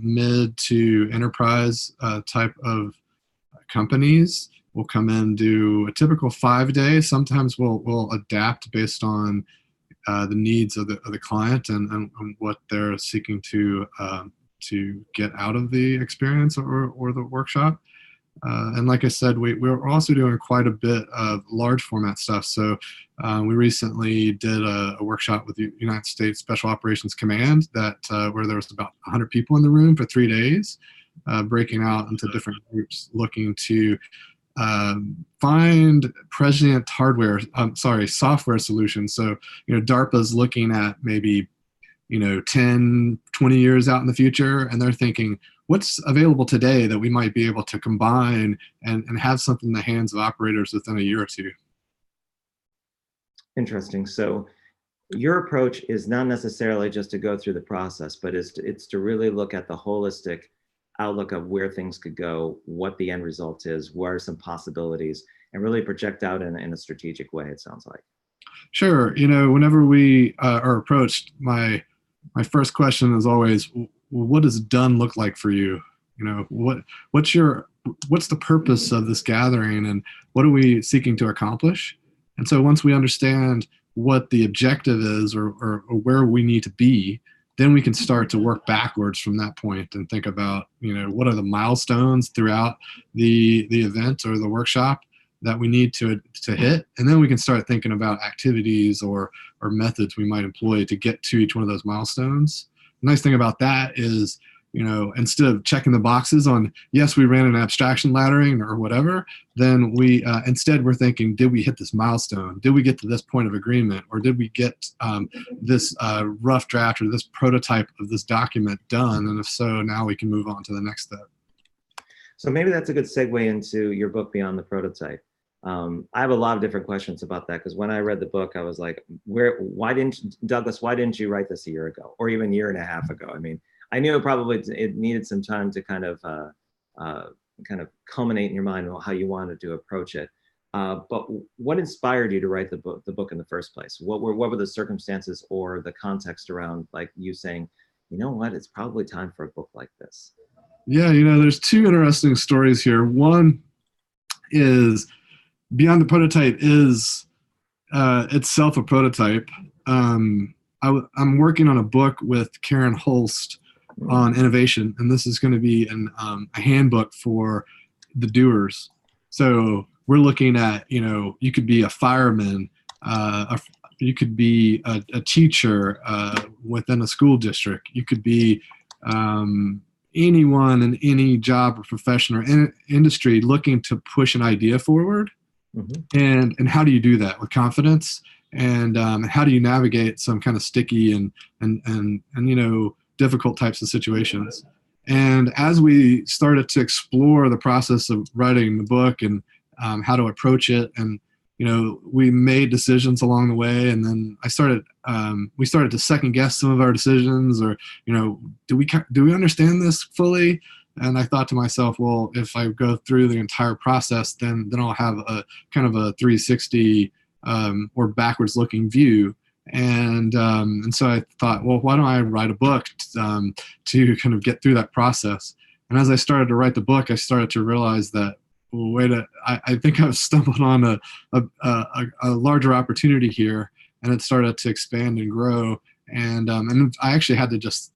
mid to enterprise type of companies. We'll come in, do a typical 5 days. Sometimes we'll adapt based on the needs of the client and what they're seeking to get out of the experience or the workshop. And like I said, we're also doing quite a bit of large format stuff. So we recently did a workshop with the United States Special Operations Command where there was about 100 people in the room for 3 days, breaking out into different groups, looking to find prescient software solutions. So, DARPA's looking at maybe, 10, 20 years out in the future, and they're thinking, what's available today that we might be able to combine and have something in the hands of operators within a year or two? Interesting. So your approach is not necessarily just to go through the process, but it's to really look at the holistic outlook of where things could go, what the end result is, what are some possibilities, and really project out in a strategic way, it sounds like. Sure. Whenever we are approached, my first question is always, what does done look like for you? What's the purpose of this gathering, and what are we seeking to accomplish? And so once we understand what the objective is or where we need to be, then we can start to work backwards from that point and think about, what are the milestones throughout the event or the workshop that we need to hit. And then we can start thinking about activities or methods we might employ to get to each one of those milestones. The nice thing about that is, instead of checking the boxes on, yes, we ran an abstraction laddering or whatever, then instead we're thinking, did we hit this milestone? Did we get to this point of agreement? Or did we get this rough draft or this prototype of this document done? And if so, now we can move on to the next step. So maybe that's a good segue into your book, Beyond the Prototype. I have a lot of different questions about that, because when I read the book, I was like, why didn't you write this a year ago, or even a year and a half ago? I mean, I knew it needed some time to kind of culminate in your mind how you wanted to approach it. But what inspired you to write the book in the first place? What were the circumstances or the context around, like, you saying, you know what, it's probably time for a book like this? Yeah, there's two interesting stories here. One is Beyond the Prototype is itself a prototype. I'm working on a book with Karen Holst on innovation, and this is going to be a handbook for the doers. So we're looking at, you could be a fireman, you could be a teacher within a school district, you could be anyone in any job or profession or industry looking to push an idea forward. Mm-hmm. And how do you do that with confidence? And how do you navigate some kind of sticky and difficult types of situations? And as we started to explore the process of writing the book and how to approach it, and we made decisions along the way, and then we started to second guess some of our decisions, or do we understand this fully? And I thought to myself, well, if I go through the entire process, then I'll have a kind of a 360 or backwards looking view. And so I thought, well, why don't I write a book to kind of get through that process? And as I started to write the book, I started to realize that, I think I've stumbled on a larger opportunity here, and it started to expand and grow. And I actually had to just,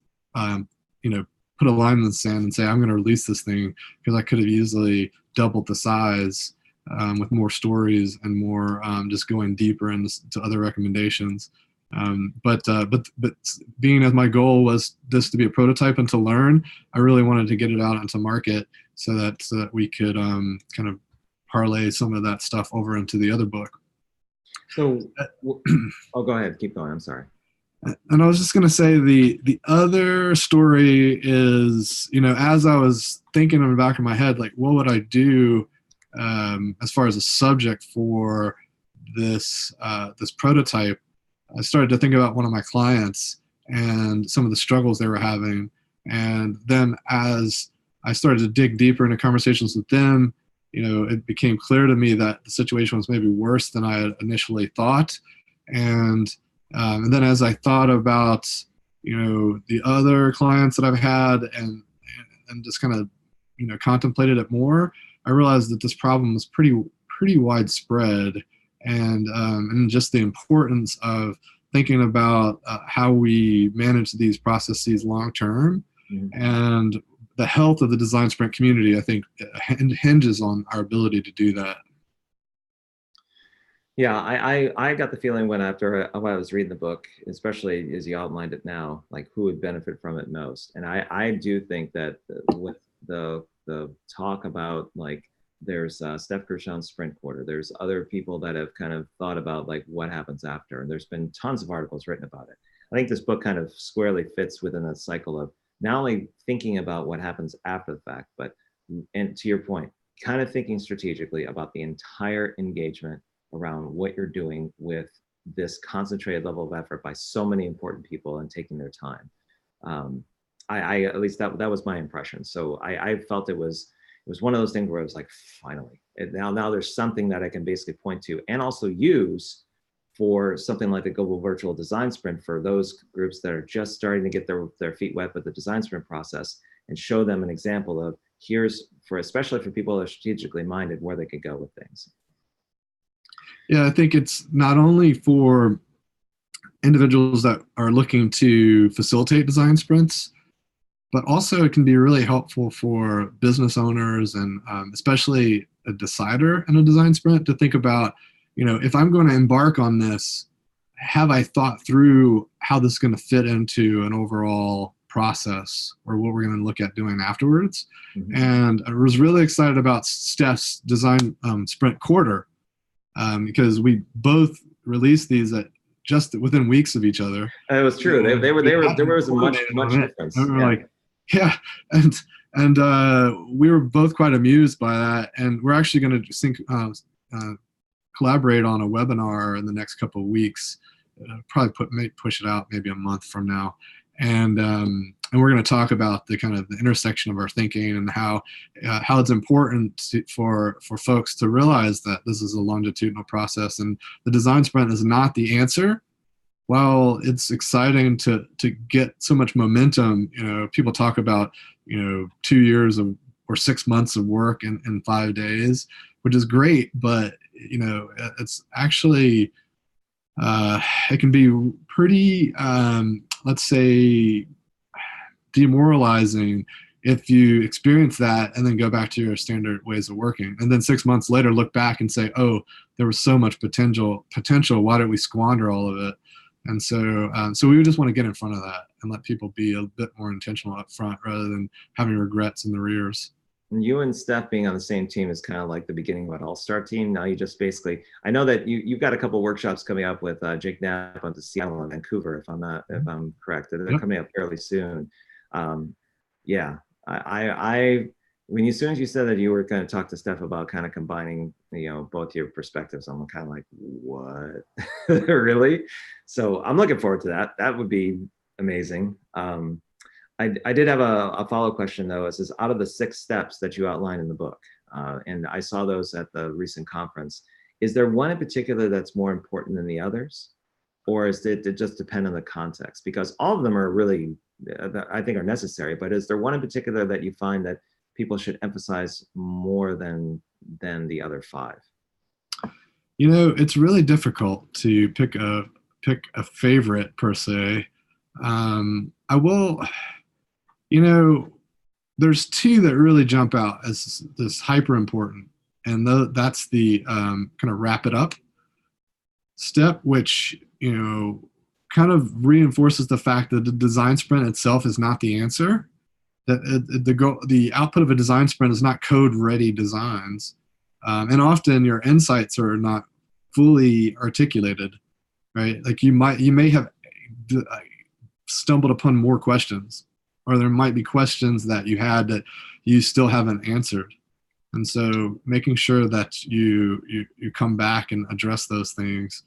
put a line in the sand and say, I'm going to release this thing, because I could have easily doubled the size with more stories and more just going deeper into other recommendations. But being as my goal was this to be a prototype and to learn, I really wanted to get it out into market so that we could kind of parlay some of that stuff over into the other book. So, go ahead, keep going. I'm sorry. And I was just going to say the other story is, as I was thinking in the back of my head, like, what would I do as far as a subject for this prototype? I started to think about one of my clients and some of the struggles they were having. And then as I started to dig deeper into conversations with them, it became clear to me that the situation was maybe worse than I had initially thought. And then as I thought about, the other clients that I've had and just kind of, contemplated it more, I realized that this problem was pretty widespread, and just the importance of thinking about how we manage these processes long term. And the health of the design sprint community, I think, hinges on our ability to do that. Yeah, I got the feeling when I was reading the book, especially as you outlined it now, like who would benefit from it most. And I do think that with the talk about, like, there's Steph Gershon's sprint quarter, there's other people that have kind of thought about like what happens after, and there's been tons of articles written about it. I think this book kind of squarely fits within a cycle of not only thinking about what happens after the fact, but, and to your point, kind of thinking strategically about the entire engagement around what you're doing with this concentrated level of effort by so many important people and taking their time. I at least that was my impression. So I felt it was one of those things where I was like, finally, now there's something that I can basically point to and also use for something like the Global Virtual Design Sprint for those groups that are just starting to get their feet wet with the design sprint process, and show them an example of especially for people that are strategically minded, where they could go with things. Yeah, I think it's not only for individuals that are looking to facilitate design sprints, but also it can be really helpful for business owners and especially a decider in a design sprint to think about, if I'm going to embark on this, have I thought through how this is going to fit into an overall process or what we're going to look at doing afterwards? And I was really excited about Steph's design sprint quarter. Because we both released these at just within weeks of each other. It was true. There was much difference. And we were like, yeah, and we were both quite amused by that. And we're actually going to collaborate on a webinar in the next couple of weeks. Probably push it out maybe a month from now. And we're going to talk about the kind of the intersection of our thinking and how it's important for folks to realize that this is a longitudinal process, and the design sprint is not the answer. While it's exciting to get so much momentum, people talk about 2 years or 6 months of work in 5 days, which is great, but it's actually it can be pretty let's say demoralizing if you experience that and then go back to your standard ways of working, and then 6 months later look back and say, oh, there was so much potential, why did we squander all of it? And so we just want to get in front of that and let people be a bit more intentional up front rather than having regrets in the rears. And you and Steph being on the same team is kind of like the beginning of an all-star team. Now you just basically, I know that you've got a couple of workshops coming up with Jake Knapp on to Seattle and Vancouver, if I'm correct. They're coming up fairly soon. Yeah, as soon as you said that you were going to talk to Steph about kind of combining, both your perspectives, I'm kind of like, what? Really? So I'm looking forward to that. That would be amazing. I did have a follow-up question, though. It says, out of the 6 steps that you outline in the book, and I saw those at the recent conference, is there one in particular that's more important than the others? Or is it just depend on the context? Because all of them are really, I think, are necessary, but is there one in particular that you find that people should emphasize more than the other 5? It's really difficult to pick a favorite per se. I will... there's 2 that really jump out as this hyper important, and that's the kind of wrap it up step, which kind of reinforces the fact that the design sprint itself is not the answer. That the output of a design sprint is not code ready designs, and often your insights are not fully articulated, right? Like you may have stumbled upon more questions, or there might be questions that you had that you still haven't answered. And so making sure that you come back and address those things,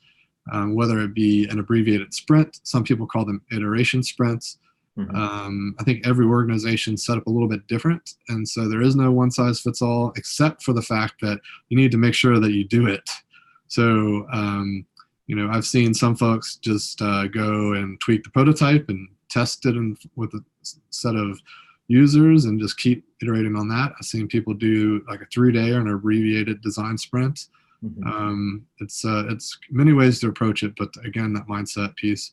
whether it be an abbreviated sprint, some people call them iteration sprints. I think every organization is set up a little bit different. And so there is no one size fits all, except for the fact that you need to make sure that you do it. So, I've seen some folks just go and tweak the prototype and test it with a set of users and just keep iterating on that. I've seen people do like a 3-day or an abbreviated design sprint. It's many ways to approach it, but again, that mindset piece.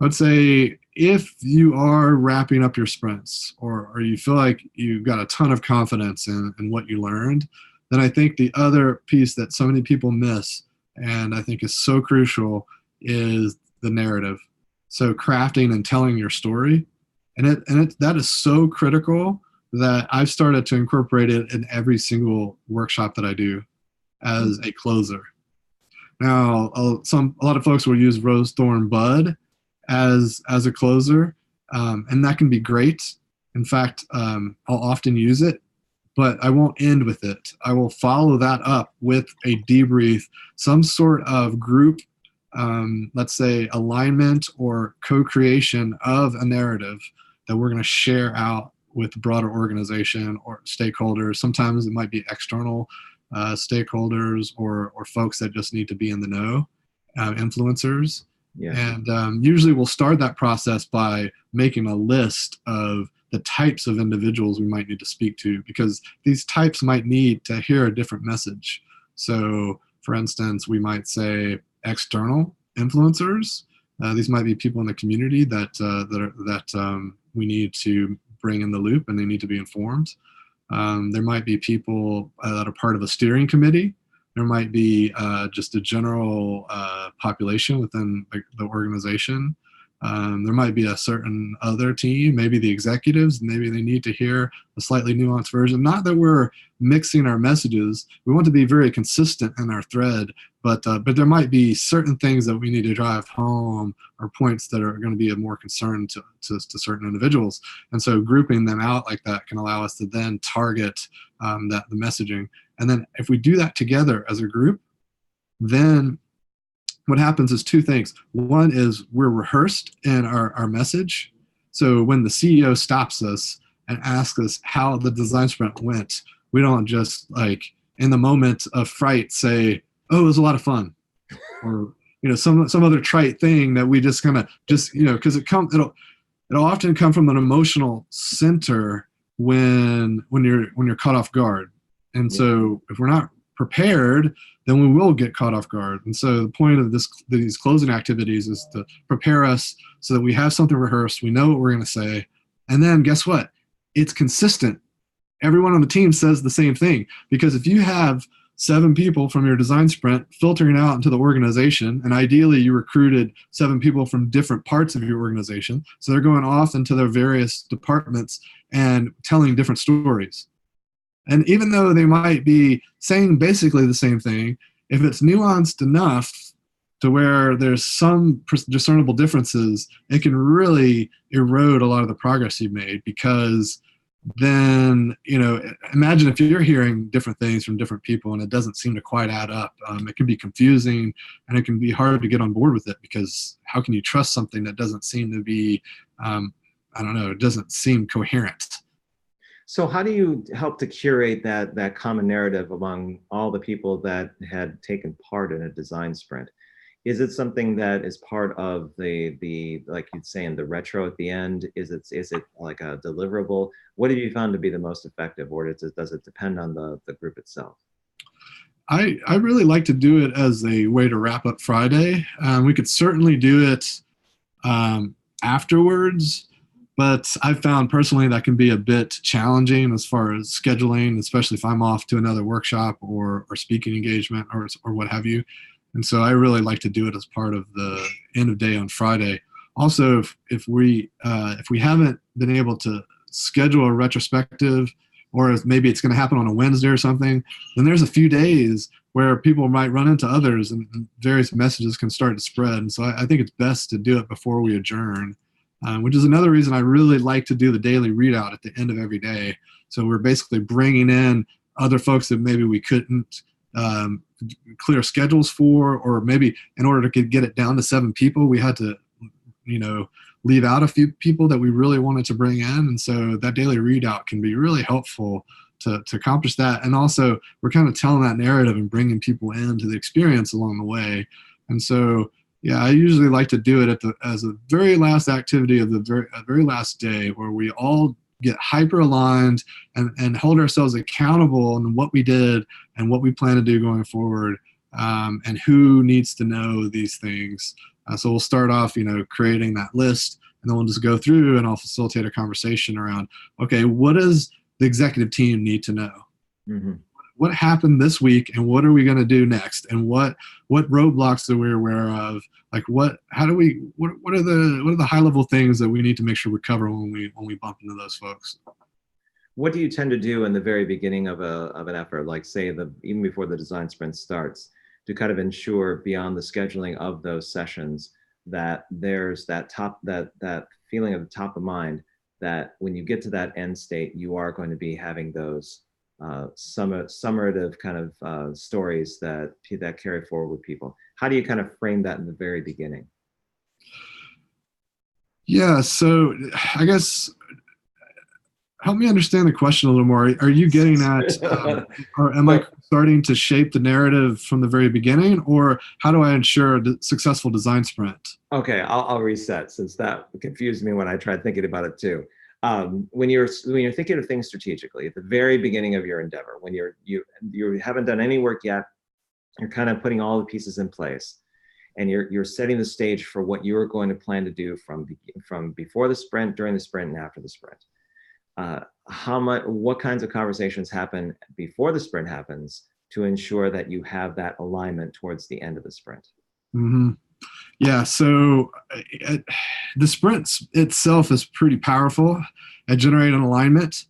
I'd say if you are wrapping up your sprints or you feel like you've got a ton of confidence in what you learned, then I think the other piece that so many people miss, and I think is so crucial, is the narrative. So crafting and telling your story. That is so critical that I've started to incorporate it in every single workshop that I do as a closer. Now, a lot of folks will use Rose, Thorn, Bud as a closer, and that can be great. In fact, I'll often use it, but I won't end with it. I will follow that up with a debrief, some sort of group, let's say alignment or co-creation of a narrative that we're going to share out with the broader organization or stakeholders. Sometimes it might be external stakeholders or folks that just need to be in the know, influencers. Yeah. And usually we'll start that process by making a list of the types of individuals we might need to speak to, because these types might need to hear a different message. So for instance, we might say external influencers. These might be people in the community that we need to bring in the loop, and they need to be informed. There might be people that are part of a steering committee. There might be just a general population within the organization. There might be a certain other team, maybe the executives, maybe they need to hear a slightly nuanced version. Not that we're mixing our messages. We want to be very consistent in our thread, but there might be certain things that we need to drive home or points that are going to be of more concern to certain individuals. And so grouping them out like that can allow us to then target the messaging. And then if we do that together as a group, then what happens is two things. One is we're rehearsed in our message. So when the CEO stops us and asks us how the design sprint went, we don't just like in the moment of fright say, oh, it was a lot of fun. Or, some other trite thing that we just kind of because it'll often come from an emotional center when you're caught off guard. And so if we're not prepared, then we will get caught off guard. And so the point of these closing activities is to prepare us so that we have something rehearsed, we know what we're going to say, and then guess what? It's consistent. Everyone on the team says the same thing, because if you have 7 people from your design sprint filtering out into the organization, and ideally you recruited 7 people from different parts of your organization, so they're going off into their various departments and telling different stories. And even though they might be saying basically the same thing, if it's nuanced enough to where there's some discernible differences, it can really erode a lot of the progress you've made. Because then, imagine if you're hearing different things from different people and it doesn't seem to quite add up. It can be confusing and it can be hard to get on board with it, because how can you trust something that doesn't seem to be, it doesn't seem coherent. So how do you help to curate that common narrative among all the people that had taken part in a design sprint? Is it something that is part of the like you'd say in the retro at the end? Is it like a deliverable? What have you found to be the most effective, or does it depend on the group itself? I really like to do it as a way to wrap up Friday. We could certainly do it afterwards. But I've found personally that can be a bit challenging as far as scheduling, especially if I'm off to another workshop or speaking engagement or what have you. And so I really like to do it as part of the end of day on Friday. Also, if we haven't been able to schedule a retrospective, or if maybe it's going to happen on a Wednesday or something, then there's a few days where people might run into others and various messages can start to spread. And so I think it's best to do it before we adjourn. Which is another reason I really like to do the daily readout at the end of every day. So we're basically bringing in other folks that maybe we couldn't clear schedules for, or maybe in order to get it down to 7 people, we had to, leave out a few people that we really wanted to bring in. And so that daily readout can be really helpful to accomplish that. And also we're kind of telling that narrative and bringing people into the experience along the way. And so yeah, I usually like to do it as a very last activity of the very last day, where we all get hyper aligned and hold ourselves accountable on what we did and what we plan to do going forward, and who needs to know these things. So we'll start off, creating that list, and then we'll just go through and I'll facilitate a conversation around, okay, what does the executive team need to know? Mm-hmm. What happened this week, and what are we going to do next? And what roadblocks are we aware of? Like what are the high level things that we need to make sure we cover when we bump into those folks? What do you tend to do in the very beginning of an effort, like say even before the design sprint starts, to kind of ensure beyond the scheduling of those sessions that there's that feeling of the top of mind, that when you get to that end state, you are going to be having those summative kind of stories that carry forward with people? How do you kind of frame that in the very beginning? Yeah, so I guess help me understand the question a little more. Are you getting at, or am I starting to shape the narrative from the very beginning, or how do I ensure a successful design sprint? Okay, I'll reset, since that confused me when I tried thinking about it too. When you're thinking of things strategically at the very beginning of your endeavor, when you haven't done any work yet, you're kind of putting all the pieces in place, and you're setting the stage for what you're going to plan to do from before the sprint, during the sprint, and after the sprint. What kinds of conversations happen before the sprint happens to ensure that you have that alignment towards the end of the sprint? Mm-hmm. Yeah, so the sprint itself is pretty powerful at generating alignment,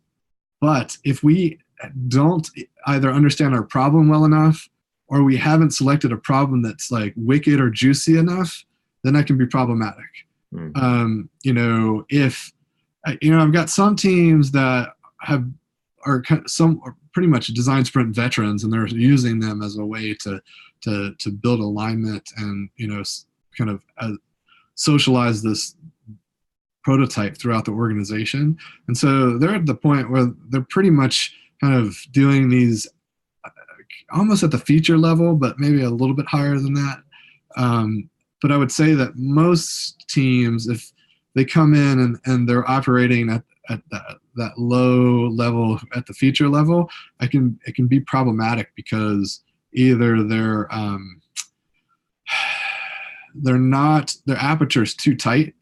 but if we don't either understand our problem well enough, or we haven't selected a problem that's like wicked or juicy enough, then that can be problematic. Mm. I've got some teams that are pretty much design sprint veterans, and they're using them as a way to build alignment and kind of socialize this prototype throughout the organization. And so they're at the point where they're pretty much kind of doing these almost at the feature level, but maybe a little bit higher than that. But I would say that most teams, if they come in and they're operating at that low level, at the feature level, it can be problematic, because either their aperture's too tight,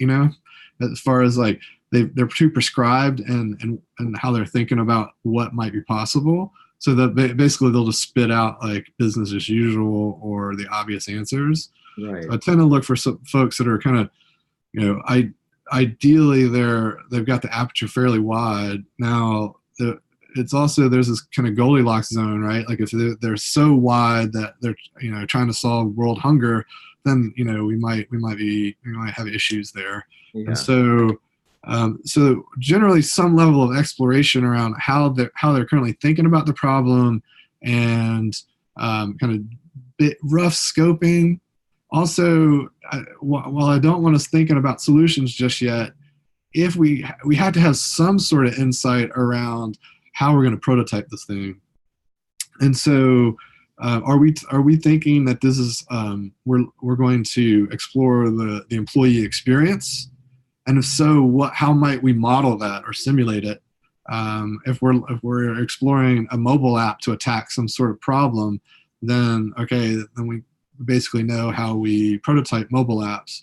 as far as like they're too prescribed and how they're thinking about what might be possible. So that basically they'll just spit out like business as usual or the obvious answers. Right. So I tend to look for some folks that are kind of, ideally they've got the aperture fairly wide. Now it's also, there's this kind of Goldilocks zone, right? Like if they're so wide that they're trying to solve world hunger, then we might have issues there. Yeah. And so generally some level of exploration around how they're currently thinking about the problem, and kind of rough scoping. Also, while I don't want us thinking about solutions just yet, if we have to have some sort of insight around how we're going to prototype this thing. And so are we thinking that this is we're going to explore the employee experience? And if so, how might we model that or simulate it? If we're exploring a mobile app to attack some sort of problem, then we basically know how we prototype mobile apps.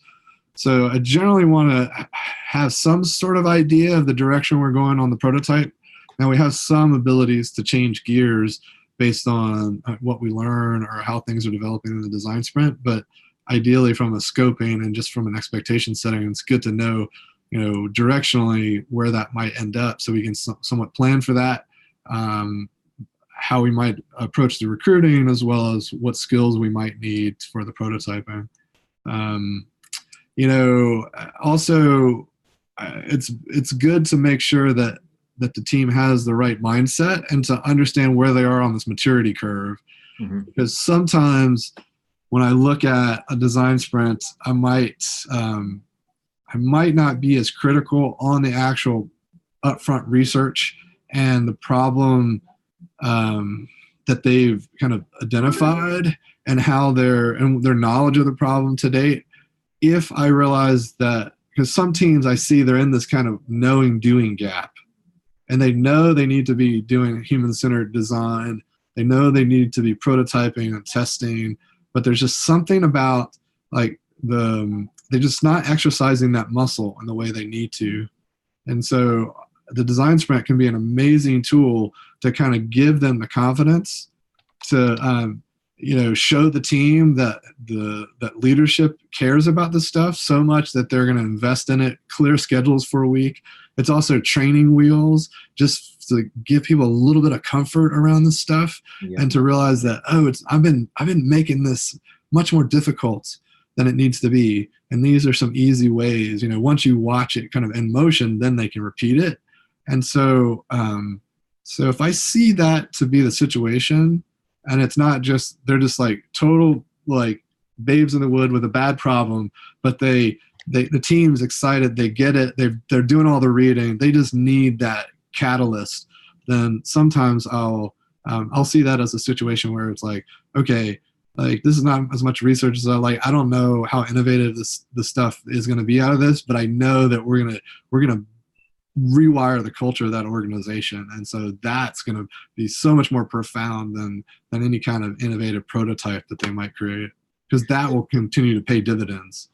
So I generally want to have some sort of idea of the direction we're going on the prototype. Now we have some abilities to change gears based on what we learn or how things are developing in the design sprint, but ideally from a scoping and just from an expectation setting, it's good to know, directionally where that might end up, so we can somewhat plan for that, how we might approach the recruiting, as well as what skills we might need for the prototyping. Also, it's good to make sure that the team has the right mindset and to understand where they are on this maturity curve. Mm-hmm. Because sometimes when I look at a design sprint, I might not be as critical on the actual upfront research and the problem that they've kind of identified, and how their knowledge of the problem to date. If I realize that, because some teams I see they're in this kind of knowing doing gap, and they know they need to be doing human-centered design. They know they need to be prototyping and testing, but there's just something about like they're just not exercising that muscle in the way they need to. And so the design sprint can be an amazing tool to kind of give them the confidence to show the team that that leadership cares about this stuff so much that they're going to invest in it, clear schedules for a week. It's also training wheels, just to give people a little bit of comfort around this stuff, and to realize that, I've been making this much more difficult than it needs to be. And these are some easy ways, once you watch it kind of in motion, then they can repeat it. And so, so if I see that to be the situation, and it's not just, they're just like total like babes in the wood with a bad problem, but the team's excited, they get it, they're doing all the reading, they just need that catalyst, then sometimes I'll see that as a situation where it's like, okay, like this is not as much research as I don't know how innovative this stuff is going to be out of this, but I know that we're gonna rewire the culture of that organization, and so that's going to be so much more profound than any kind of innovative prototype that they might create, because that will continue to pay dividends.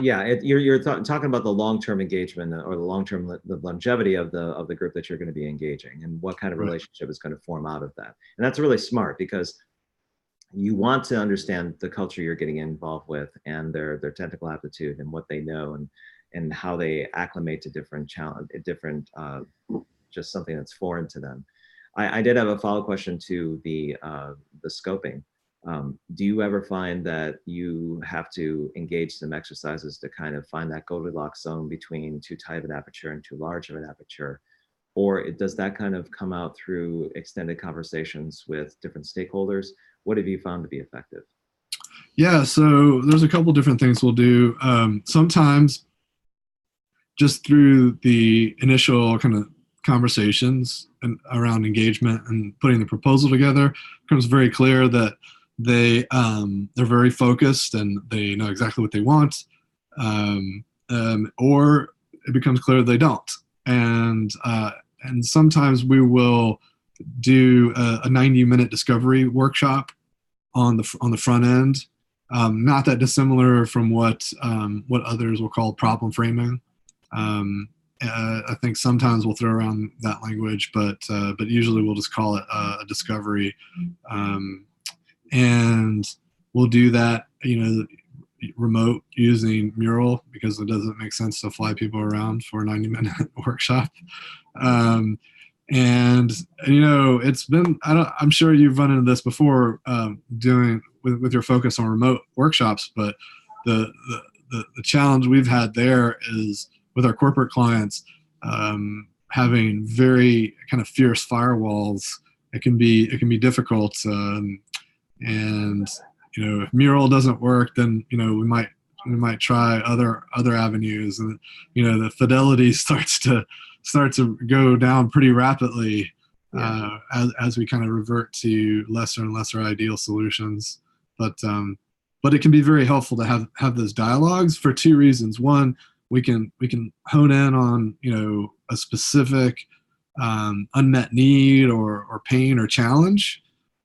Yeah, you're talking about the long-term engagement or the longevity of the group that you're going to be engaging, and what kind of relationship is going to form out of that. And that's really smart, because you want to understand the culture you're getting involved with, and their technical aptitude, and what they know, and how they acclimate to different just something that's foreign to them. I did have a follow-up question to the scoping. Do you ever find that you have to engage some exercises to kind of find that Goldilocks zone between too tight of an aperture and too large of an aperture? Or does that kind of come out through extended conversations with different stakeholders? What have you found to be effective? Yeah, so there's a couple different things we'll do. Sometimes just through the initial kind of conversations and around engagement and putting the proposal together, it becomes very clear that they're very focused and they know exactly what they want, or it becomes clear they don't. And sometimes we will do a 90-minute discovery workshop on the front end, not that dissimilar from what others will call problem framing. I think sometimes we'll throw around that language, but usually we'll just call it a discovery, and we'll do that, remote using Mural, because it doesn't make sense to fly people around for a 90-minute workshop. And it's been, I'm sure you've run into this before, doing with your focus on remote workshops, but the challenge we've had there is with our corporate clients, having very kind of fierce firewalls. It can be difficult, and if Mural doesn't work, then we might try other avenues, and the fidelity starts to go down pretty rapidly, as we kind of revert to lesser and lesser ideal solutions. But it can be very helpful to have those dialogues for two reasons. One, we can hone in on a specific unmet need or pain or challenge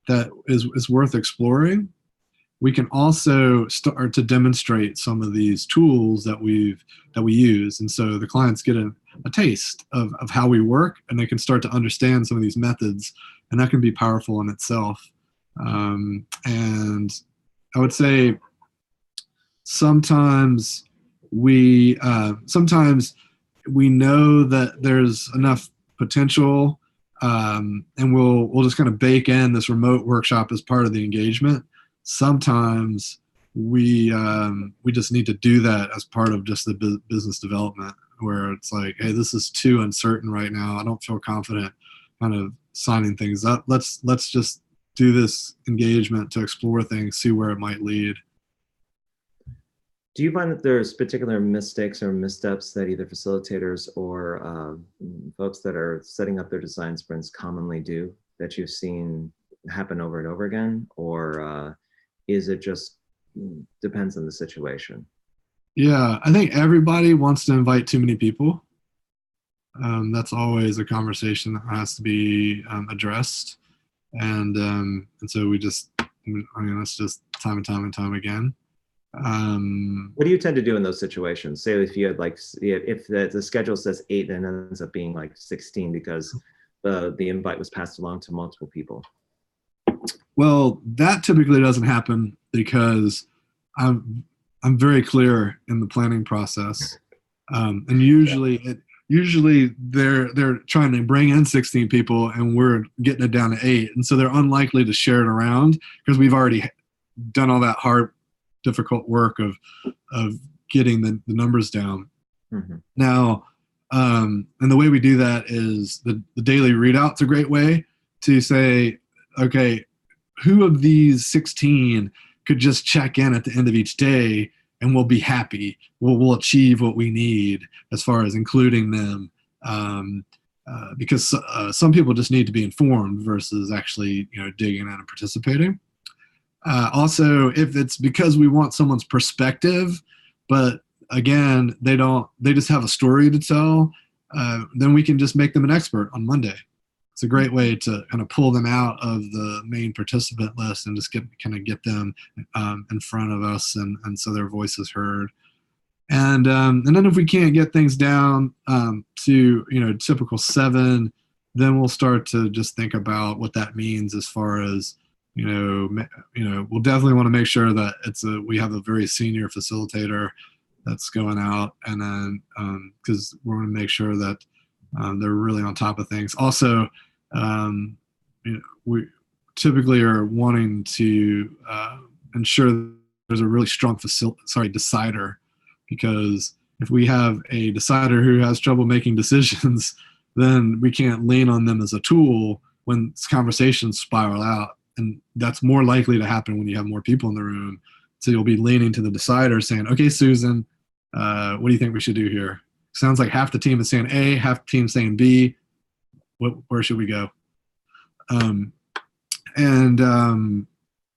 that is worth exploring. We can also start to demonstrate some of these tools that we use, and so the clients get a taste of how we work, and they can start to understand some of these methods, and that can be powerful in itself. And I would say sometimes we know that there's enough potential, and we'll just kind of bake in this remote workshop as part of the engagement. Sometimes we just need to do that as part of just the business development, where it's like, hey, this is too uncertain right now. I don't feel confident kind of signing things up. Let's just do this engagement to explore things, see where it might lead. Do you find that there's particular mistakes or missteps that either facilitators or folks that are setting up their design sprints commonly do that you've seen happen over and over again? Or is it just depends on the situation? Yeah, I think everybody wants to invite too many people. That's always a conversation that has to be addressed. And so we just, I mean, that's just time and time and time again. What do you tend to do in those situations? Say if you had like, if the schedule says 8 and it ends up being like 16 because the invite was passed along to multiple people. Well, that typically doesn't happen because I'm very clear in the planning process, and usually they're trying to bring in 16 people and we're getting it down to 8, and so they're unlikely to share it around because we've already done all that hard, difficult work of getting the numbers down. Mm-hmm. Now, and the way we do that is the daily readout's a great way to say, okay, who of these 16 could just check in at the end of each day and we'll be happy. We'll achieve what we need as far as including them, because some people just need to be informed versus actually, digging in and participating. Also, if it's because we want someone's perspective, but again, they just have a story to tell, then we can just make them an expert on Monday. It's a great way to kind of pull them out of the main participant list and just get them in front of us, and so their voice is heard. And then if we can't get things down to typical 7, then we'll start to just think about what that means as far as we'll definitely want to make sure that we have a very senior facilitator that's going out, and then because we're going to make sure that they're really on top of things. Also, we typically are wanting to ensure there's a really strong decider, because if we have a decider who has trouble making decisions, then we can't lean on them as a tool when conversations spiral out, and that's more likely to happen when you have more people in the room. So you'll be leaning to the decider saying, okay, Susan, what do you think we should do here? Sounds like half the team is saying A, half the team is saying B. Where should we go?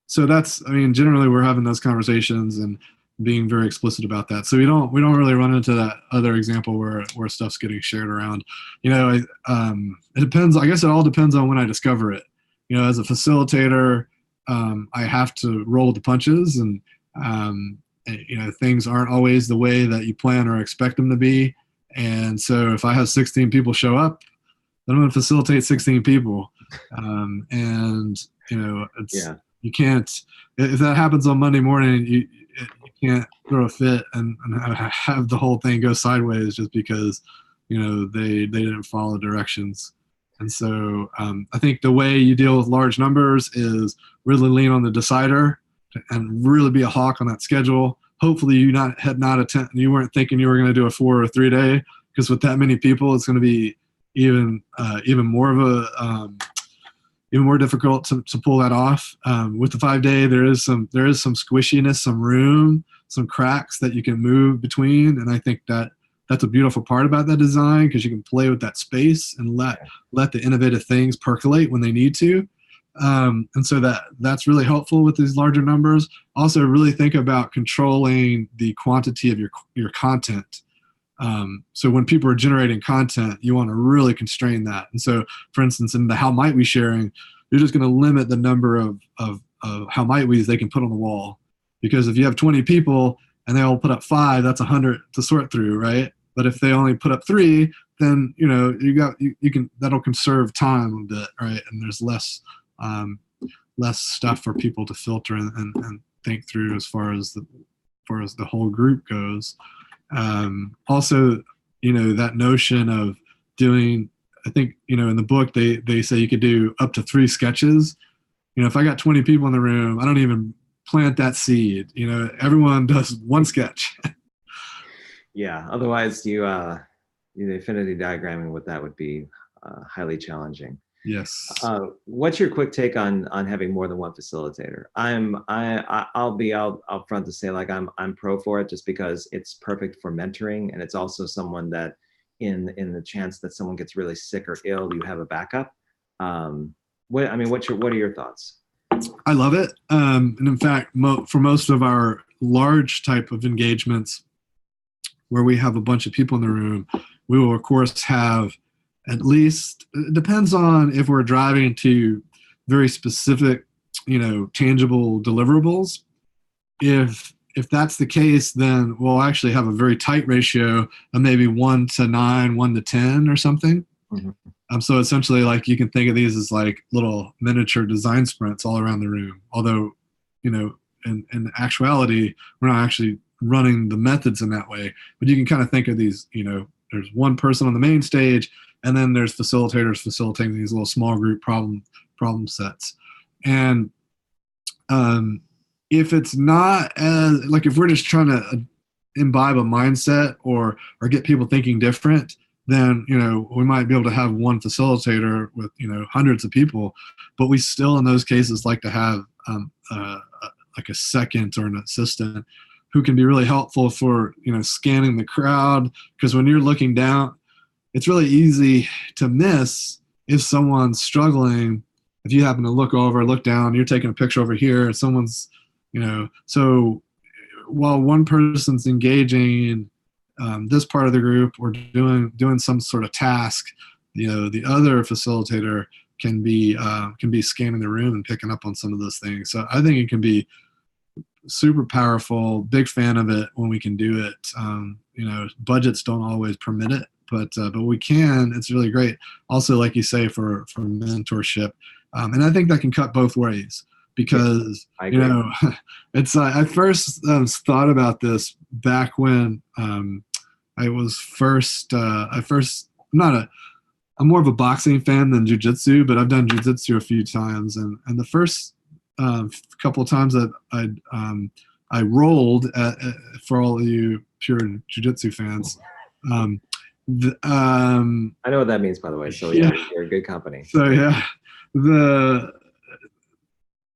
So that's, generally we're having those conversations and being very explicit about that. So we don't really run into that other example where stuff's getting shared around. It depends. I guess it all depends on when I discover it. As a facilitator, I have to roll with the punches, and things aren't always the way that you plan or expect them to be. And so if I have 16 people show up, then I'm going to facilitate 16 people. You can't, if that happens on Monday morning, you can't throw a fit and have the whole thing go sideways just because, they didn't follow directions. And so I think the way you deal with large numbers is really lean on the decider and really be a hawk on that schedule. Hopefully you weren't thinking you were going to do a 4 or 3 day, because with that many people, it's going to be even more of a even more difficult to pull that off. With the 5 day, there is some squishiness, some room, some cracks that you can move between, and I think that's a beautiful part about that design, because you can play with that space and let the innovative things percolate when they need to. And so that's really helpful with these larger numbers. Also, really think about controlling the quantity of your content. So when people are generating content, you want to really constrain that. And so, for instance, in the how might we sharing, you're just going to limit the number of how might we's they can put on the wall. Because if you have 20 people and they all put up 5, that's 100 to sort through, right? But if they only put up 3, then you can that'll conserve time a bit, right? And there's less stuff for people to filter and think through as far as the whole group goes. Also, that notion of doing, I think, in the book, they say you could do up to 3 sketches. If I got 20 people in the room, I don't even plant that seed. Everyone does 1 sketch. Yeah. Otherwise the affinity diagramming with that would be highly challenging. Yes. What's your quick take on having more than one facilitator? I'll be out front to say, like, I'm pro for it, just because it's perfect for mentoring, and it's also someone that in the chance that someone gets really sick or ill, you have a backup. What are your thoughts? I love it. And in fact, for most of our large type of engagements where we have a bunch of people in the room, we will of course have at least, it depends on if we're driving to very specific, tangible deliverables. If that's the case, then we'll actually have a very tight ratio of maybe 1-9, 1-10 or something. So essentially, like, you can think of these as like little miniature design sprints all around the room. Although, in actuality, we're not actually running the methods in that way. But you can kind of think of these, there's one person on the main stage, and then there's facilitators facilitating these little small group problem sets. And if it's not as, like, if we're just trying to imbibe a mindset or get people thinking different, then we might be able to have one facilitator with hundreds of people, but we still in those cases like to have like a second or an assistant who can be really helpful for scanning the crowd, because when you're looking down, it's really easy to miss if someone's struggling. If you happen to look down, you're taking a picture over here, and someone's so while one person's engaging this part of the group or doing some sort of task, the other facilitator can be scanning the room and picking up on some of those things. So I think it can be super powerful. Big fan of it when we can do it. Budgets don't always permit it, but we can. It's really great. Also, like you say, for mentorship, and I think that can cut both ways. Because it's I first thought about this back when I was first. I'm more of a boxing fan than jiu-jitsu, but I've done jiu-jitsu a few times, and the first couple of times that I rolled for all of you pure jiu-jitsu fans. I know what that means, by the way. So yeah, you're a good company. So yeah,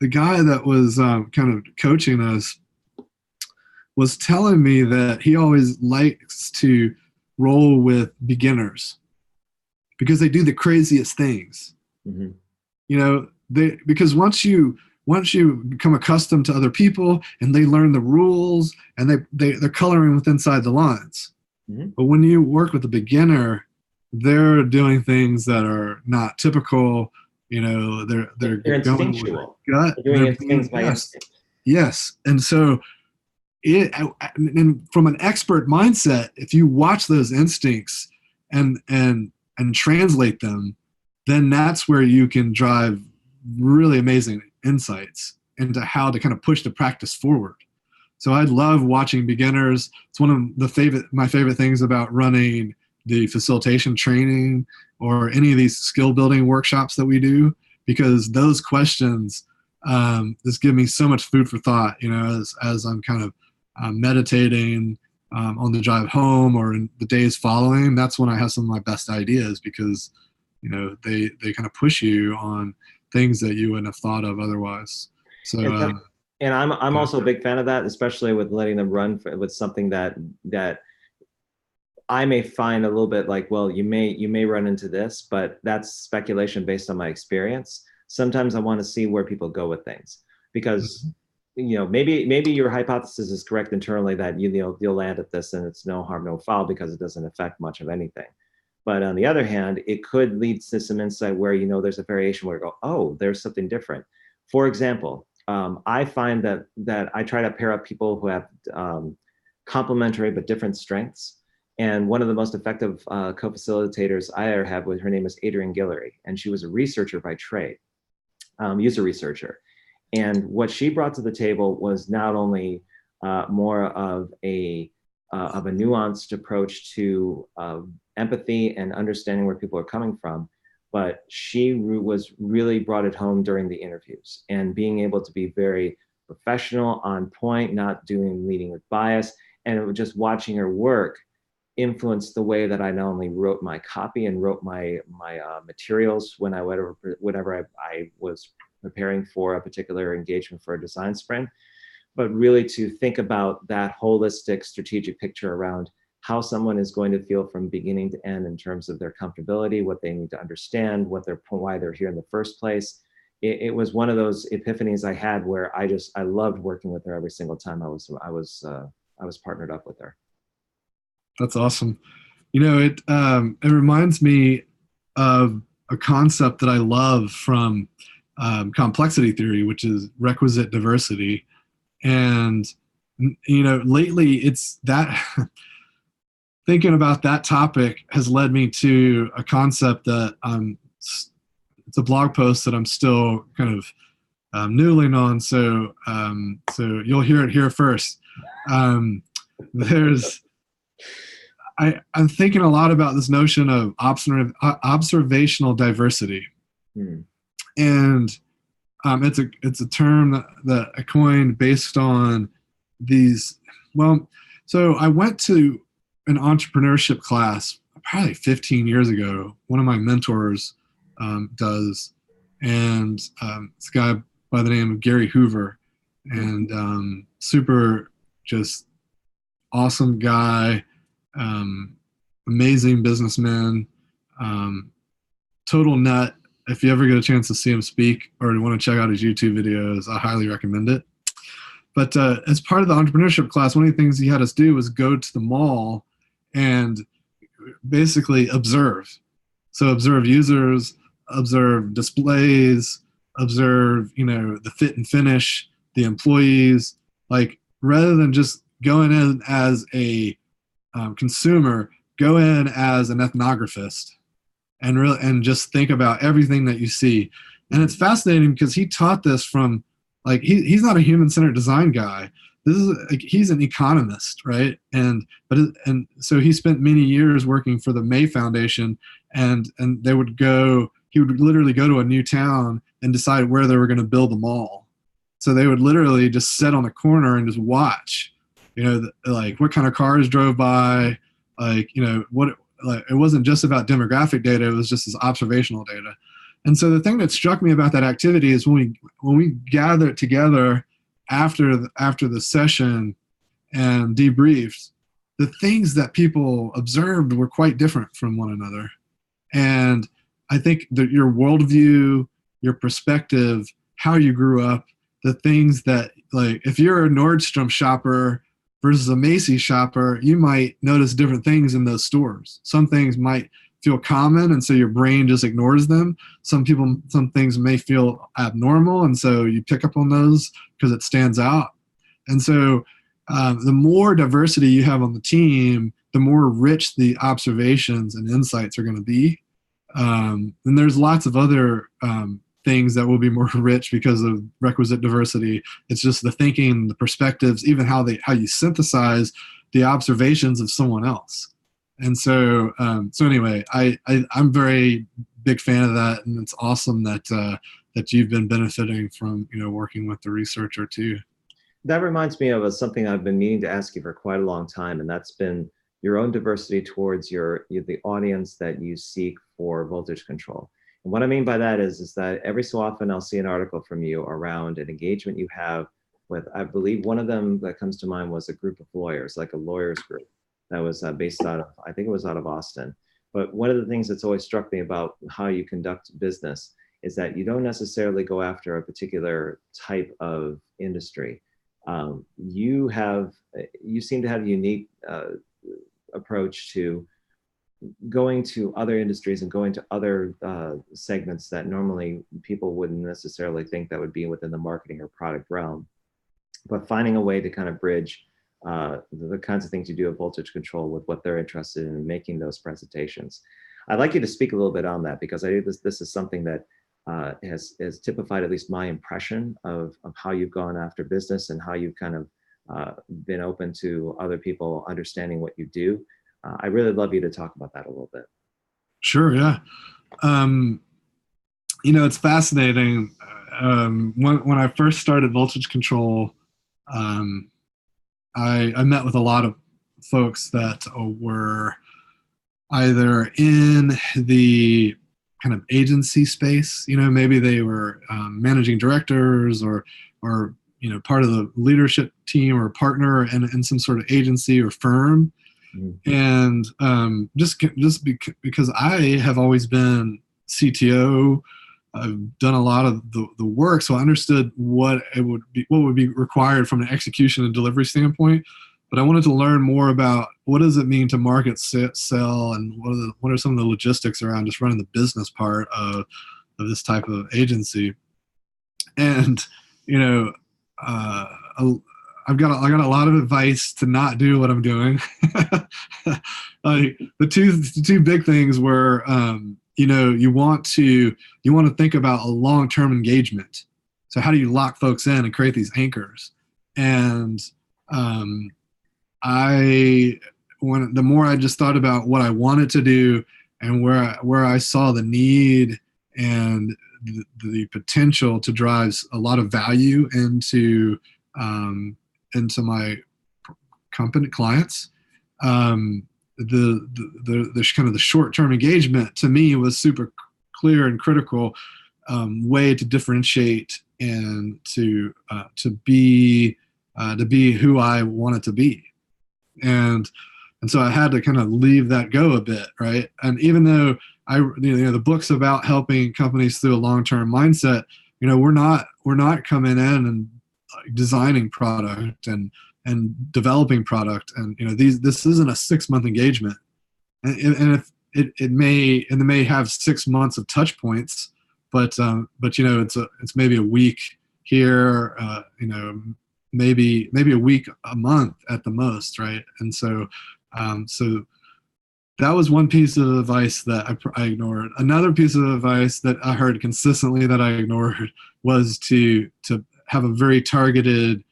the guy that was kind of coaching us was telling me that he always likes to roll with beginners because they do the craziest things. Because once you become accustomed to other people and they learn the rules and they're coloring with inside the lines. But when you work with a beginner, they're doing things that are not typical. They're instinctual. Gut. They're doing things by instinct. Yes, and so and from an expert mindset, if you watch those instincts and translate them, then that's where you can drive really amazing insights into how to kind of push the practice forward. So I love watching beginners. It's one of my favorite things about running the facilitation training or any of these skill building workshops that we do, because those questions just give me so much food for thought, as I'm kind of meditating on the drive home or in the days following. That's when I have some of my best ideas, because they kind of push you on things that you wouldn't have thought of otherwise. So and I'm also a big fan of that, especially with letting them run with something that I may find a little bit like, well, you may run into this, but that's speculation based on my experience. Sometimes I want to see where people go with things, because maybe your hypothesis is correct internally that you'll land at this and it's no harm, no foul, because it doesn't affect much of anything. But on the other hand, it could lead to some insight where there's a variation where you go, oh, there's something different. For example, I find that I try to pair up people who have complementary but different strengths. And one of the most effective co-facilitators I ever had her name is Adrienne Guillory, and she was a researcher by trade, user researcher. And what she brought to the table was not only more of a nuanced approach to empathy and understanding where people are coming from, but she was really brought it home during the interviews and being able to be very professional, on point, not leading with bias, and it was just watching her work influenced the way that I not only wrote my copy and wrote my materials whenever I was preparing for a particular engagement for a design sprint, but really to think about that holistic strategic picture around how someone is going to feel from beginning to end in terms of their comfortability, what they need to understand, why they're here in the first place. It was one of those epiphanies I had where I loved working with her every single time I was partnered up with her. That's awesome. It reminds me of a concept that I love from complexity theory, which is requisite diversity. And lately it's that thinking about that topic has led me to a concept that it's a blog post that I'm still kind of noodling on. So you'll hear it here first. I'm thinking a lot about this notion of observational diversity. And it's a term that I coined based on these. Well, so I went to an entrepreneurship class probably 15 years ago. One of my mentors does, and this guy by the name of Gary Hoover, and super just awesome guy, amazing businessman, total nut. If you ever get a chance to see him speak or want to check out his YouTube videos, I highly recommend it. But as part of the entrepreneurship class, one of the things he had us do was go to the mall and basically observe. So observe users, observe displays, observe, the fit and finish, the employees, like rather than just going in as a consumer, go in as an ethnographist and just think about everything that you see. And it's fascinating because he taught this from, like, he's not a human-centered design guy. This is he's an economist, right? And so he spent many years working for the May Foundation, and he would literally go to a new town and decide where they were going to build the mall. So they would literally just sit on a corner and just watch, like what kind of cars drove by, it wasn't just about demographic data, it was just this observational data. And so the thing that struck me about that activity is when we gathered together after the session and debriefed, the things that people observed were quite different from one another. And I think that your worldview, your perspective, how you grew up, the things that, like, if you're a Nordstrom shopper versus a Macy's shopper, you might notice different things in those stores. Some things might feel common, and so your brain just ignores them. Some things may feel abnormal, and so you pick up on those because it stands out. And so the more diversity you have on the team, the more rich the observations and insights are going to be. And there's lots of other things that will be more rich because of requisite diversity. It's just the thinking, the perspectives, even how you synthesize the observations of someone else. And so anyway, I'm very big fan of that, and it's awesome that you've been benefiting from working with the researcher too. That reminds me of something I've been meaning to ask you for quite a long time, and that's been your own diversity towards the audience that you seek for voltage control. And what I mean by that is that every so often I'll see an article from you around an engagement you have with, I believe one of them that comes to mind was a group of lawyers, like a lawyers group that was based out of, I think it was out of Austin. But one of the things that's always struck me about how you conduct business is that you don't necessarily go after a particular type of industry. You seem to have a unique approach to going to other industries and going to other segments that normally people wouldn't necessarily think that would be within the marketing or product realm, but finding a way to kind of bridge the kinds of things you do at voltage control with what they're interested in making those presentations. I'd like you to speak a little bit on that, because I think this is something that has typified at least my impression of how you've gone after business and how you've kind of been open to other people understanding what you do. I'd really love you to talk about that a little bit. Sure, yeah. It's fascinating. When I first started voltage control, I met with a lot of folks that were either in the kind of agency space, maybe they were managing directors or part of the leadership team or partner in some sort of agency or firm. And just because I have always been CTO, I've done a lot of the work, so I understood what would be required from an execution and delivery standpoint. but I wanted to learn more about what does it mean to market, sell, and what are some of the logistics around just running the business part of this type of agency. And you know, I got a lot of advice to not do what I'm doing. Like the two big things were, you want to think about a long-term engagement. So how do you lock folks in and create these anchors? And the more I just thought about what I wanted to do and where I saw the need and the potential to drive a lot of value into my company clients, the kind of the short-term engagement to me was super clear and critical way to differentiate and to be who I wanted to be. And so I had to kind of leave that go a bit, right? And even though the book's about helping companies through a long-term mindset, we're not coming in and designing product and developing product, and this isn't a 6-month engagement, and if it may have 6 months of touch points, but it's maybe a week here, maybe a week, a month at the most, right? And so that was one piece of advice that I ignored. Another piece of advice that I heard consistently that I ignored was to have a very targeted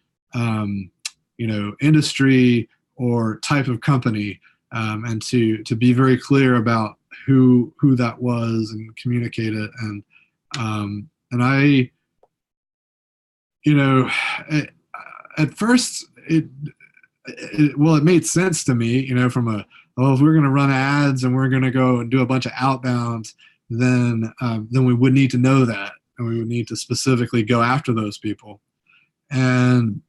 industry or type of company, and to be very clear about who that was and communicate it. And I, at first it made sense to me, from if we're going to run ads and we're going to go and do a bunch of outbound, then we would need to know that, and we would need to specifically go after those people. And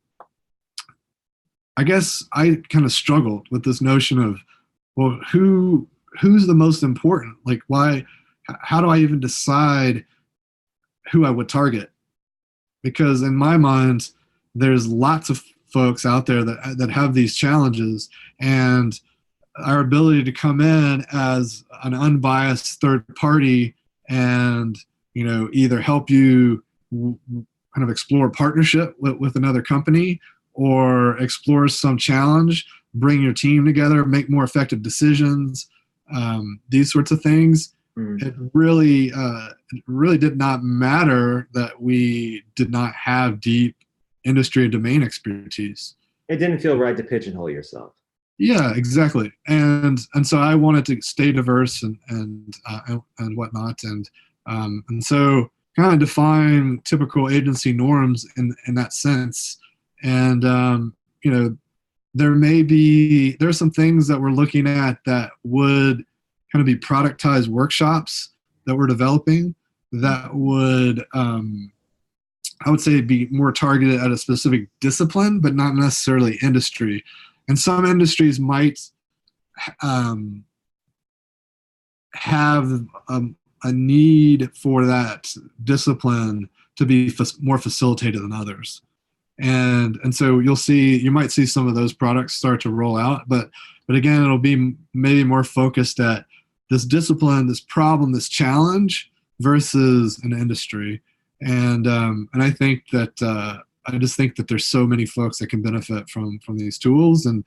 I guess I kind of struggled with this notion of, well, who's the most important? Like, why? How do I even decide who I would target? Because in my mind, there's lots of folks out there that have these challenges, and our ability to come in as an unbiased third party and either help you kind of explore partnership with another company, or explore some challenge, bring your team together, make more effective decisions, these sorts of things. It really did not matter that we did not have deep industry and domain expertise. It didn't feel right to pigeonhole yourself. Yeah, exactly. And so I wanted to stay diverse and whatnot, and so kind of define typical agency norms in that sense. And there's some things that we're looking at that would kind of be productized workshops that we're developing that would, I would say, be more targeted at a specific discipline, but not necessarily industry. And some industries might have a need for that discipline to be more facilitated than others. And so you might see some of those products start to roll out, but again, it'll be maybe more focused at this discipline, this problem, this challenge versus an industry. And I think that I just think that there's so many folks that can benefit from these tools, and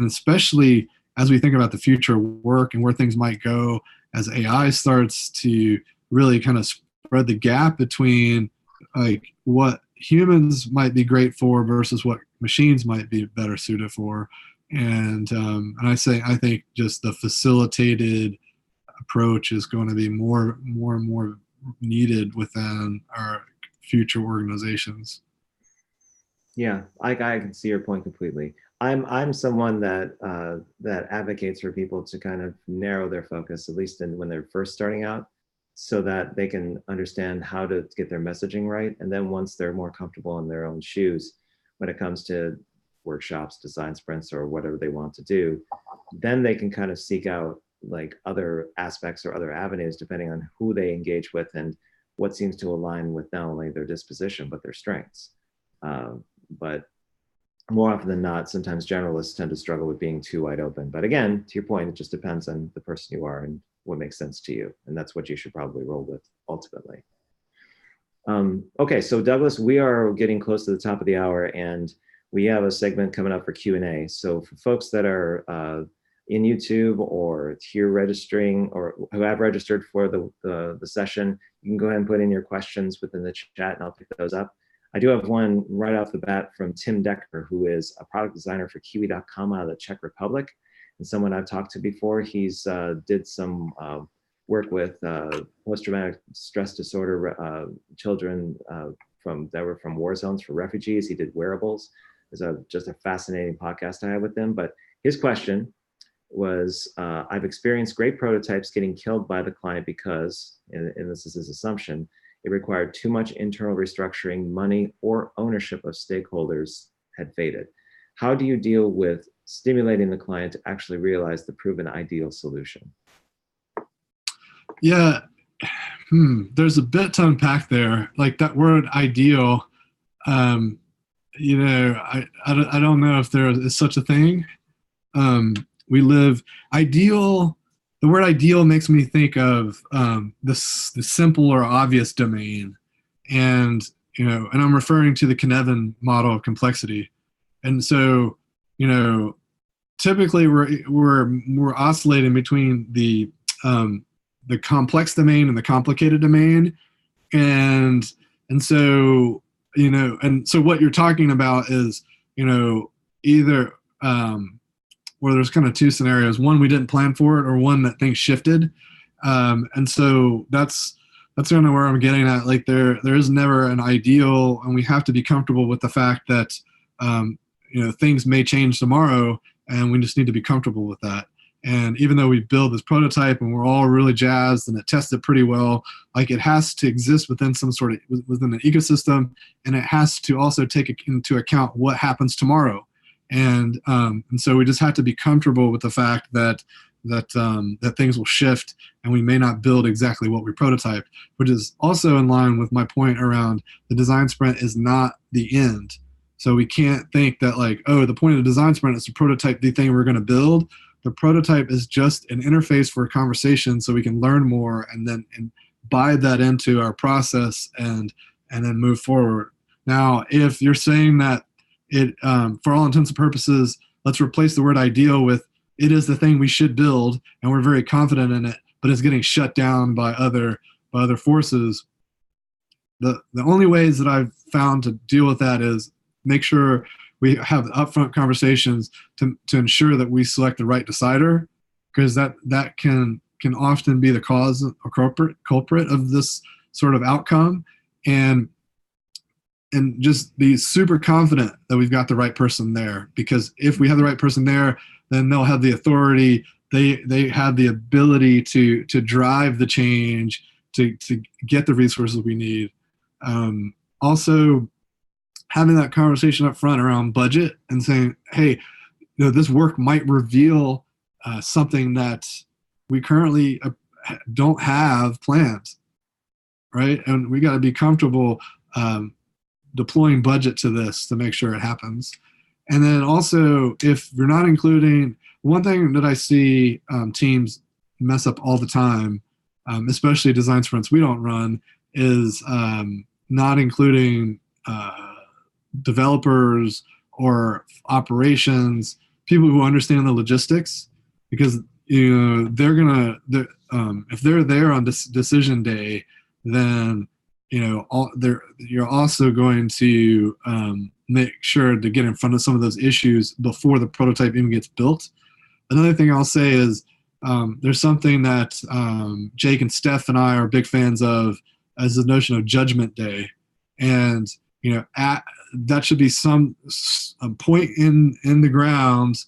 especially as we think about the future of work and where things might go as AI starts to really kind of spread the gap between like what humans might be great for versus what machines might be better suited for. And I think just the facilitated approach is going to be more and more needed within our future organizations. Yeah, I can see your point completely. I'm someone that advocates for people to kind of narrow their focus, at least when they're first starting out, so that they can understand how to get their messaging right. And then once they're more comfortable in their own shoes, when it comes to workshops, design sprints, or whatever they want to do, then they can kind of seek out like other aspects or other avenues depending on who they engage with and what seems to align with not only their disposition but their strengths. But more often than not, sometimes generalists tend to struggle with being too wide open. But again, to your point, it just depends on the person you are and what makes sense to you. And that's what you should probably roll with ultimately. Okay, so Douglas, we are getting close to the top of the hour, and we have a segment coming up for Q&A. So for folks that are in YouTube or here registering or who have registered for the session, you can go ahead and put in your questions within the chat and I'll pick those up. I do have one right off the bat from Tim Decker, who is a product designer for Kiwi.com out of the Czech Republic, and someone I've talked to before. He's did some work with post-traumatic stress disorder children that were from war zones for refugees. He did wearables. It's just a fascinating podcast I had with him. But his question was, I've experienced great prototypes getting killed by the client because, and this is his assumption, it required too much internal restructuring, money, or ownership of stakeholders had faded. How do you deal with stimulating the client to actually realize the proven ideal solution? Yeah, there's a bit to unpack there. Like that word ideal, you know, I don't know if there is such a thing. We live ideal. The word ideal makes me think of the simple or obvious domain, and and I'm referring to the Cynefin model of complexity. And so, typically we're oscillating between the complex domain and the complicated domain, and so what you're talking about is either where there's kind of two scenarios: one, we didn't plan for it, or one that things shifted. And so that's kind of where I'm getting at. Like there is never an ideal, and we have to be comfortable with the fact that things may change tomorrow, and we just need to be comfortable with that. And even though we build this prototype and we're all really jazzed and it tested pretty well, like it has to exist within within an ecosystem, and it has to also take into account what happens tomorrow. And so we just have to be comfortable with the fact that things will shift, and we may not build exactly what we prototyped, which is also in line with my point around the design sprint is not the end. So we can't think that the point of the design sprint is to prototype the thing we're going to build. The prototype is just an interface for a conversation so we can learn more and bide that into our process and then move forward. Now, if you're saying that it, for all intents and purposes, let's replace the word ideal with it is the thing we should build and we're very confident in it, but it's getting shut down by other forces. The only ways that I've found to deal with that is make sure we have upfront conversations to ensure that we select the right decider, because that can often be the cause or culprit of this sort of outcome, and just be super confident that we've got the right person there, because if we have the right person there, then they'll have the authority, they have the ability to drive the change, to get the resources we need. Also, having that conversation up front around budget and saying, hey, this work might reveal something that we currently don't have planned, right? And we got to be comfortable deploying budget to this to make sure it happens. And then also, if you're not including, one thing that I see teams mess up all the time, especially design sprints we don't run, is not including developers or operations, people who understand the logistics, because if they're there on decision day, then you're also going to make sure to get in front of some of those issues before the prototype even gets built. Another thing I'll say is there's something that Jake and Steph and I are big fans of, as the notion of Judgment Day. And that should be some point in the ground,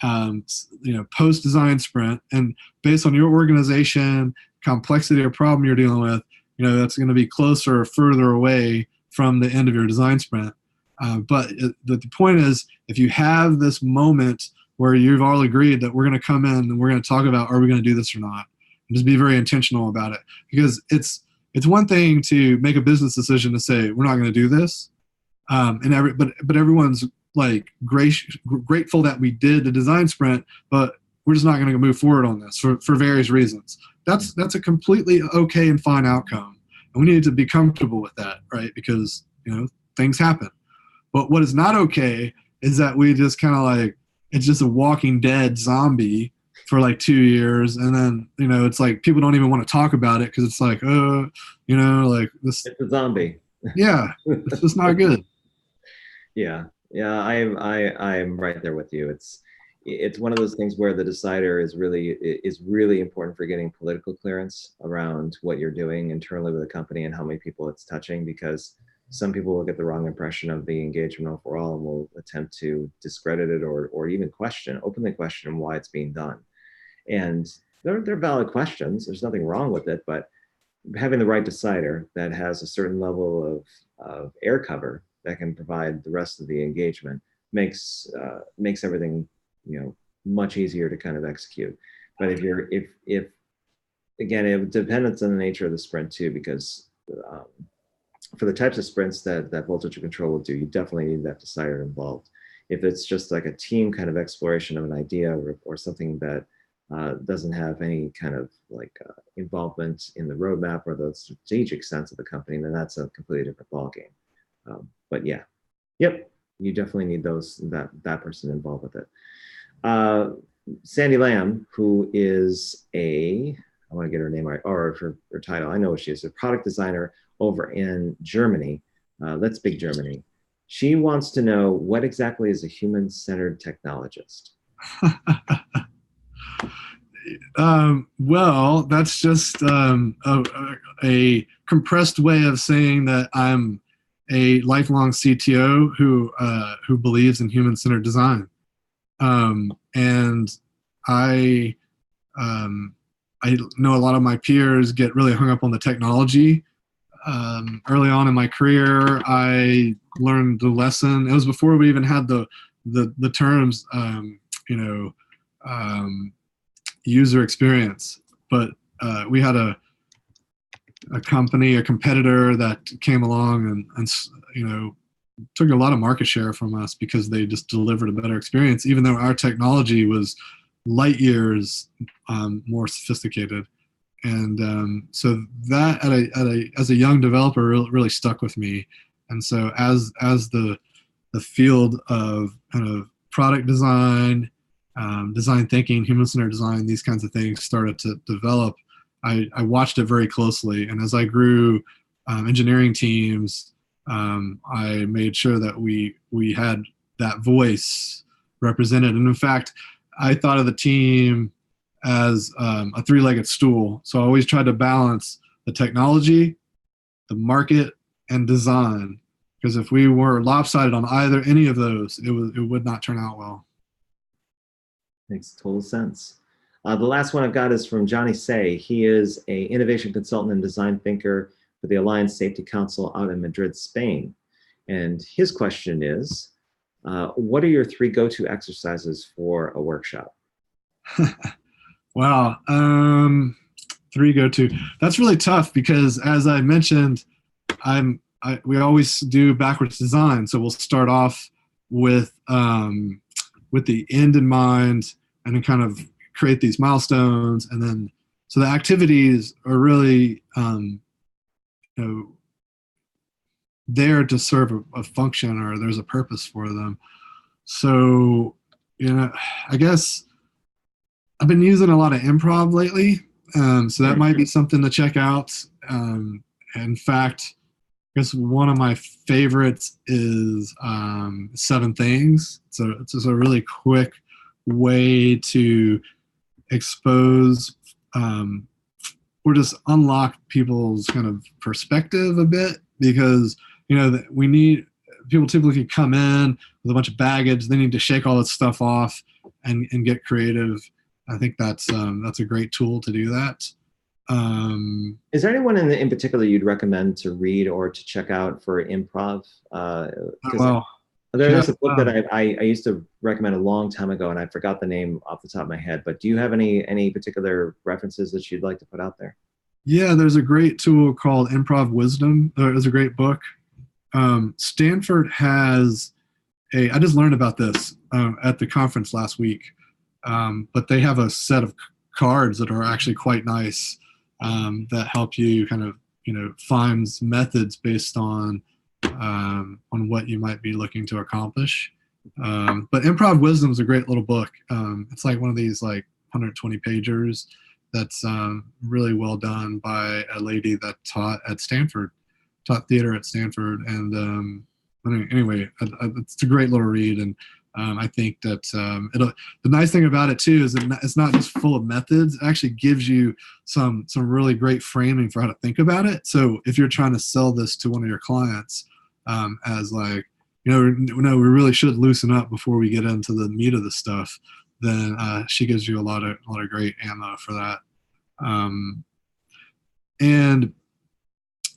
post design sprint, and based on your organization, complexity or problem you're dealing with, that's going to be closer or further away from the end of your design sprint. But the point is, if you have this moment where you've all agreed that we're going to come in and we're going to talk about, are we going to do this or not, and just be very intentional about it, because it's one thing to make a business decision to say we're not going to do this, but everyone's like grateful that we did the design sprint, but we're just not going to move forward on this for various reasons. That's a completely okay and fine outcome. And we need to be comfortable with that, right? Because, things happen. But what is not okay is that we just kind of like, it's just a Walking Dead zombie for like 2 years. And then, it's like people don't even want to talk about it because it's like, like this. It's a zombie. Yeah, it's just not good. Yeah, I'm right there with you. It's one of those things where the decider is really important for getting political clearance around what you're doing internally with the company and how many people it's touching, because some people will get the wrong impression of the engagement overall and will attempt to discredit it or even openly question why it's being done. And they're valid questions. There's nothing wrong with it, but having the right decider that has a certain level of air cover that can provide the rest of the engagement makes everything much easier to kind of execute. But if again, it depends on the nature of the sprint too, because for the types of sprints that voltage control will do, you definitely need that decider involved. If it's just like a team kind of exploration of an idea or something that doesn't have any kind of like involvement in the roadmap or the strategic sense of the company, then that's a completely different ballgame. But yeah, yep, you definitely need that person involved with it. Sandy Lamb, who is I want to get her name right, or her title, I know what she is, a product designer over in Germany. Let's speak Germany. She wants to know, what exactly is a human-centered technologist? Well, that's just a compressed way of saying that I'm a lifelong CTO who believes in human-centered design, and I know a lot of my peers get really hung up on the technology. Early on in my career, I learned the lesson. It was before we even had the terms, user experience, but we had a competitor that came along and took a lot of market share from us because they just delivered a better experience, even though our technology was light years more sophisticated. And so that as a young developer really stuck with me. And so as the field of kind of product design, design thinking, human-centered design, these kinds of things started to develop, I watched it very closely. And as I grew engineering teams, I made sure that we had that voice represented. And in fact, I thought of the team as a three-legged stool. So I always tried to balance the technology, the market, and design. Because if we were lopsided on any of those, it would not turn out well. Makes total sense. The last one I've got is from Johnny Say. He is an innovation consultant and design thinker for the Alliance Safety Council out in Madrid, Spain. And his question is, what are your 3 go-to exercises for a workshop? Wow. 3 go-to. That's really tough because, as I mentioned, we always do backwards design. So we'll start off with the end in mind and then kind of create these milestones. And then, so the activities are really, there to serve a function, or there's a purpose for them. So, I guess I've been using a lot of improv lately. So that might be something to check out. In fact, I guess one of my favorites is 7 Things. So it's just a really quick way to expose or just unlock people's kind of perspective a bit, because we need people typically come in with a bunch of baggage. They need to shake all this stuff off and get creative. I think that's a great tool to do that. Is there anyone in particular you'd recommend to read or to check out for improv? There's a book that I used to recommend a long time ago, and I forgot the name off the top of my head. But do you have any particular references that you'd like to put out there? Yeah, there's a great tool called Improv Wisdom. It's a great book. Stanford has I just learned about this at the conference last week, but they have a set of cards that are actually quite nice, that help you kind of, find methods based on what you might be looking to accomplish. But Improv Wisdom is a great little book. It's like one of these like 120 pagers that's really well done by a lady that taught theater at Stanford. And anyway, it's a great little read. And I think that the nice thing about it too is that it's not just full of methods. It actually gives you some really great framing for how to think about it. So if you're trying to sell this to one of your clients as like, no, we really should loosen up before we get into the meat of the stuff, then she gives you a lot of great ammo for that. And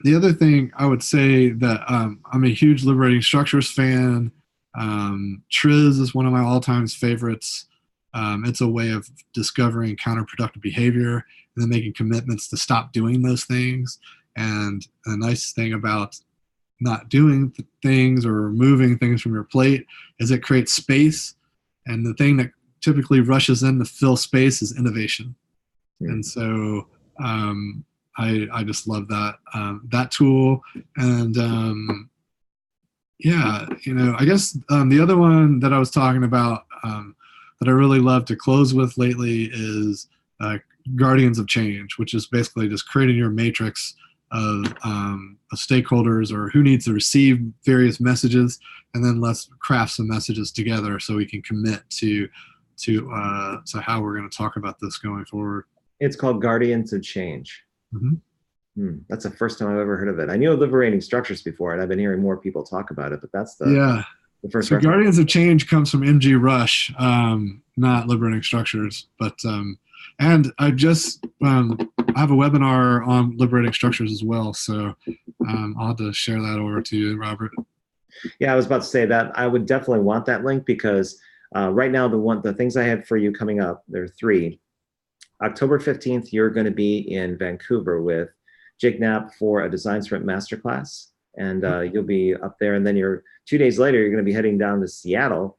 the other thing I would say that I'm a huge Liberating Structures fan. Triz is one of my all-time favorites. It's a way of discovering counterproductive behavior and then making commitments to stop doing those things. And the nice thing about not doing things or removing things from your plate is it creates space. And the thing that typically rushes in to fill space is innovation. And so I just love that tool. And I guess the other one that I was talking about that I really love to close with lately is Guardians of Change, which is basically just creating your matrix of stakeholders or who needs to receive various messages, and then let's craft some messages together so we can commit to how we're going to talk about this going forward. It's called Guardians of Change. Mm-hmm. That's the first time I've ever heard of it. I knew of Liberating Structures before, and I've been hearing more people talk about it, but that's the first. So Guardians of Change comes from MG Rush, not Liberating Structures. But and I just I have a webinar on Liberating Structures as well, so I'll have to share that over to you, Robert. Yeah, I was about to say that I would definitely want that link because right now the things I have for you coming up, there are 3. October 15th, you're going to be in Vancouver with Jake Knapp for a Design Sprint Masterclass, and you'll be up there. And then 2 days later, you're going to be heading down to Seattle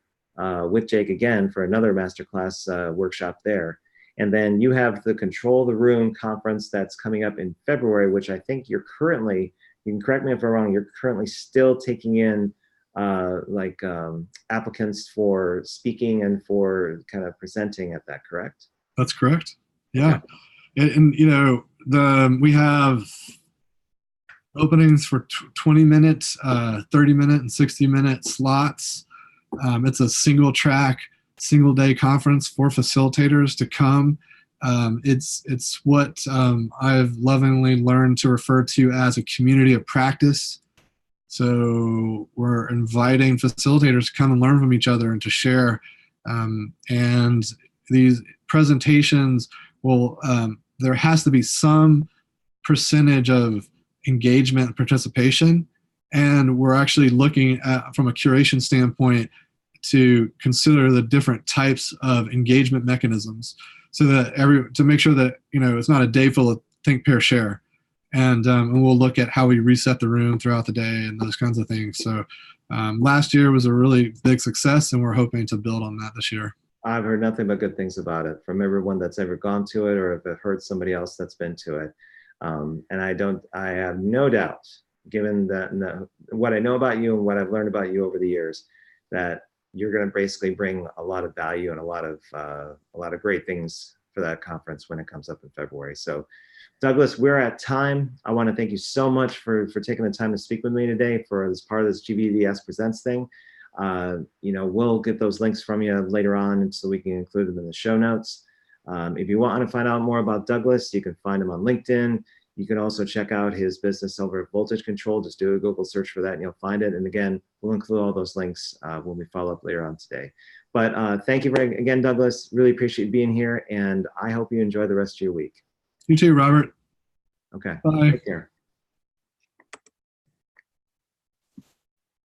with Jake again for another Masterclass workshop there. And then you have the Control the Room conference that's coming up in February, which I think you're currently, you can correct me if I'm wrong, you're currently still taking in applicants for speaking and for kind of presenting at that, correct? That's correct. Yeah. Okay. And we have openings for 20 minutes, 30-minute and 60-minute slots. It's a single track, single day conference for facilitators to come. It's what I've lovingly learned to refer to as a community of practice. So we're inviting facilitators to come and learn from each other and to share. And these presentations will, there has to be some percentage of engagement and participation. And we're actually looking at, from a curation standpoint, to consider the different types of engagement mechanisms so that to make sure that, it's not a day full of think, pair, share. And we'll look at how we reset the room throughout the day and those kinds of things. So last year was a really big success, and we're hoping to build on that this year. I've heard nothing but good things about it from everyone that's ever gone to it, or if I've heard somebody else that's been to it. And I have no doubt, given that what I know about you and what I've learned about you over the years, that you're going to basically bring a lot of value and a lot of great things for that conference when it comes up in February. So, Douglas, we're at time. I want to thank you so much for taking the time to speak with me today for this part of this GVDS Presents thing. We'll get those links from you later on so we can include them in the show notes. If you want to find out more about Douglas, you can find him on LinkedIn. You can also check out his business over at Voltage Control. Just do a Google search for that and you'll find it. And again, we'll include all those links when we follow up later on today. But thank you again, Douglas. Really appreciate you being here, and I hope you enjoy the rest of your week. You too, Robert. Okay. Bye. Take care.